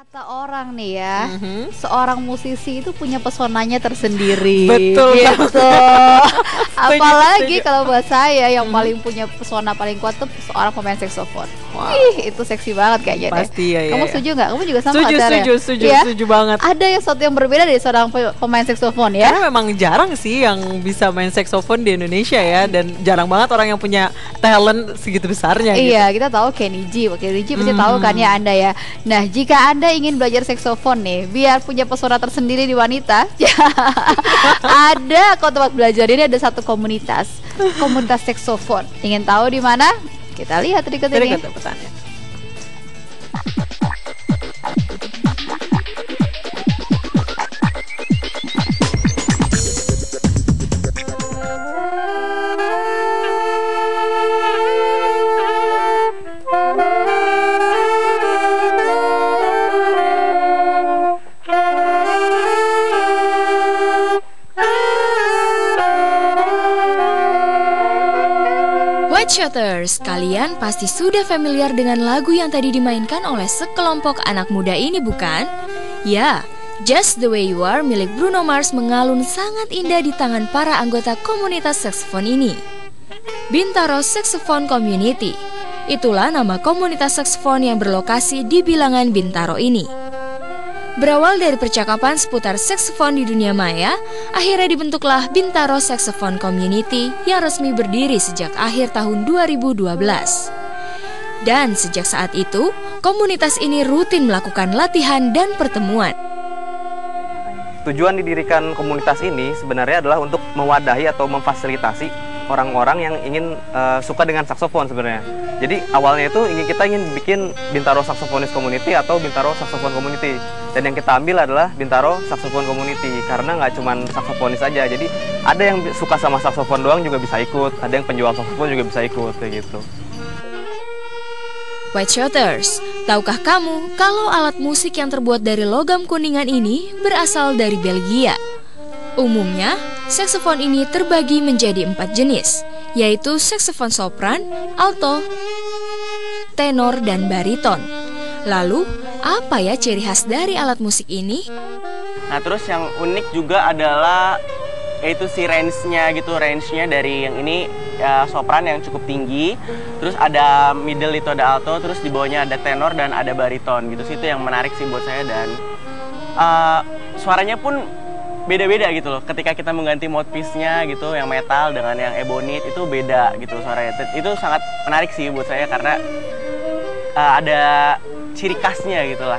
Kata orang nih ya, seorang musisi itu punya pesonanya tersendiri. Betul gitu. Apalagi setuju. kalau buat saya yang paling punya pesona paling kuat tuh seorang pemain saksofon. Wow. Ih, itu seksi banget kayaknya deh. Pasti ya. Kamu setuju nggak? Kamu juga sama Setuju, nggak, Tara? setuju, Ya? setuju banget. Ada yang sesuatu yang berbeda dari seorang pemain saksofon ya? Karena memang jarang sih yang bisa main saksofon di Indonesia ya, dan jarang banget orang yang punya talent segitu besarnya. Iya, kita tahu Kenny G pasti tahu kan ya Anda ya. Nah, jika Anda ingin belajar saksofon nih, biar punya pesona tersendiri di wanita, ada kok tempat belajar ini, ada satu komunitas saksofon. Ingin tahu di mana? Kita lihat berikut Jadi ini. kata pesannya. Whiteshoters, kalian pasti sudah familiar dengan lagu yang tadi dimainkan oleh sekelompok anak muda ini, bukan? Ya, Just the Way You Are milik Bruno Mars mengalun sangat indah di tangan para anggota komunitas saksofon ini. Bintaro Saxophone Community, itulah nama komunitas saksofon yang berlokasi di bilangan Bintaro ini. Berawal dari percakapan seputar saksofon di dunia maya, akhirnya dibentuklah Bintaro Saxophone Community yang resmi berdiri sejak akhir tahun 2012. Dan sejak saat itu, komunitas ini rutin melakukan latihan dan pertemuan. Tujuan didirikan komunitas ini sebenarnya adalah untuk mewadahi atau memfasilitasi orang-orang yang ingin suka dengan saksofon sebenarnya. Jadi awalnya itu kita ingin bikin Bintaro Saxophonist Community atau Bintaro Saxophone Community. Dan yang kita ambil adalah Bintaro Saxophone Community karena nggak cuma saksofonis aja. Jadi ada yang suka sama saksofon doang juga bisa ikut, ada yang penjual saksofon juga bisa ikut kayak gitu. Whiteshoters, tahukah kamu kalau alat musik yang terbuat dari logam kuningan ini berasal dari Belgia? Umumnya, saksofon ini terbagi menjadi 4 jenis, yaitu saksofon sopran, alto, tenor, dan bariton. Lalu, apa ya ciri khas dari alat musik ini? Nah, terus yang unik juga adalah yaitu si range-nya gitu, range-nya dari yang ini ya, sopran yang cukup tinggi, terus ada middle itu ada alto, terus di bawahnya ada tenor dan ada bariton gitu sih. Itu yang menarik sih buat saya, dan suaranya pun beda-beda gitu loh. Ketika kita mengganti mouthpiece-nya gitu, yang metal dengan yang ebonite itu beda gitu suaranya. Itu sangat menarik sih buat saya karena ada ciri khasnya gitulah.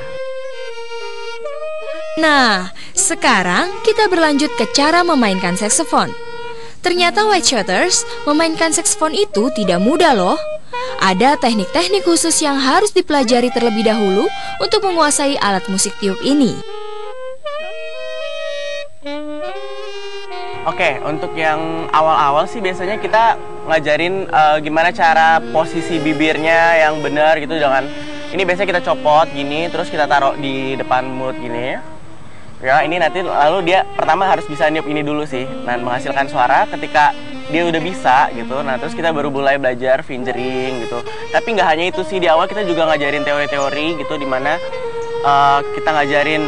Nah, sekarang kita berlanjut ke cara memainkan saksofon. Ternyata Whiteshoters, memainkan saksofon itu tidak mudah loh. Ada teknik-teknik khusus yang harus dipelajari terlebih dahulu untuk menguasai alat musik tiup ini. Oke, untuk yang awal-awal sih biasanya kita ngajarin gimana cara posisi bibirnya yang benar gitu. Ini biasanya kita copot gini, terus kita taruh di depan mulut gini. Ya, ini nanti lalu dia pertama harus bisa niup ini dulu sih, dan menghasilkan suara. Ketika dia udah bisa gitu, nah terus kita baru mulai belajar fingering gitu. Tapi nggak hanya itu sih, di awal kita juga ngajarin teori-teori gitu, dimana kita ngajarin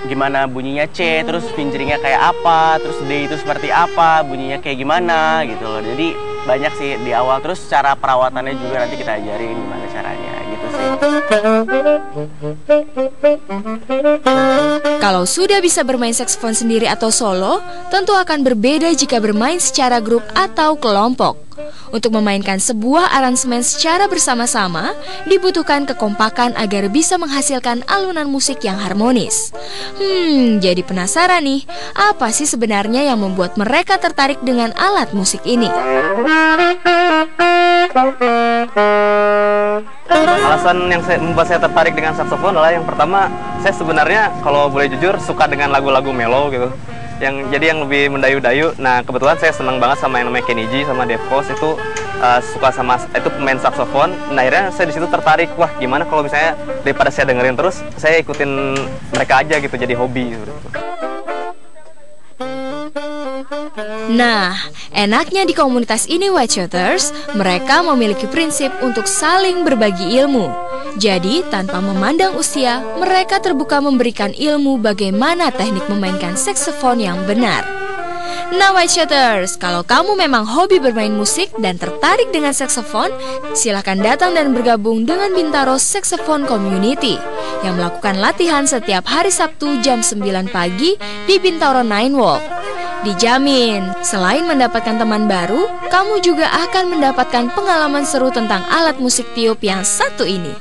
gimana bunyinya C, terus fingeringnya kayak apa, terus D itu seperti apa, bunyinya kayak gimana gitu loh. Jadi banyak sih di awal, terus cara perawatannya juga nanti kita ajarin gimana caranya gitu sih. Kalau sudah bisa bermain saksofon sendiri atau solo, tentu akan berbeda jika bermain secara grup atau kelompok. Untuk memainkan sebuah aransemen secara bersama-sama, dibutuhkan kekompakan agar bisa menghasilkan alunan musik yang harmonis. Jadi penasaran nih, apa sih sebenarnya yang membuat mereka tertarik dengan alat musik ini? Alasan yang membuat saya tertarik dengan saksofon adalah yang pertama, saya sebenarnya kalau boleh jujur suka dengan lagu-lagu mellow gitu. Jadi yang lebih mendayu-dayu. Nah, kebetulan saya senang banget sama yang namanya Kenny G sama Dave Koz itu suka sama itu pemain saksofon. Nah, akhirnya saya di situ tertarik. Wah, gimana kalau misalnya daripada saya dengerin terus, saya ikutin mereka aja gitu, jadi hobi gitu. Nah, enaknya di komunitas ini Whiteshoters, mereka memiliki prinsip untuk saling berbagi ilmu. Jadi, tanpa memandang usia, mereka terbuka memberikan ilmu bagaimana teknik memainkan saksofon yang benar. Nah, Whiteshooters, kalau kamu memang hobi bermain musik dan tertarik dengan saksofon, silakan datang dan bergabung dengan Bintaro Saxophone Community yang melakukan latihan setiap hari Sabtu jam 9 pagi di Bintaro Nine Walk. Dijamin, selain mendapatkan teman baru, kamu juga akan mendapatkan pengalaman seru tentang alat musik tiup yang satu ini.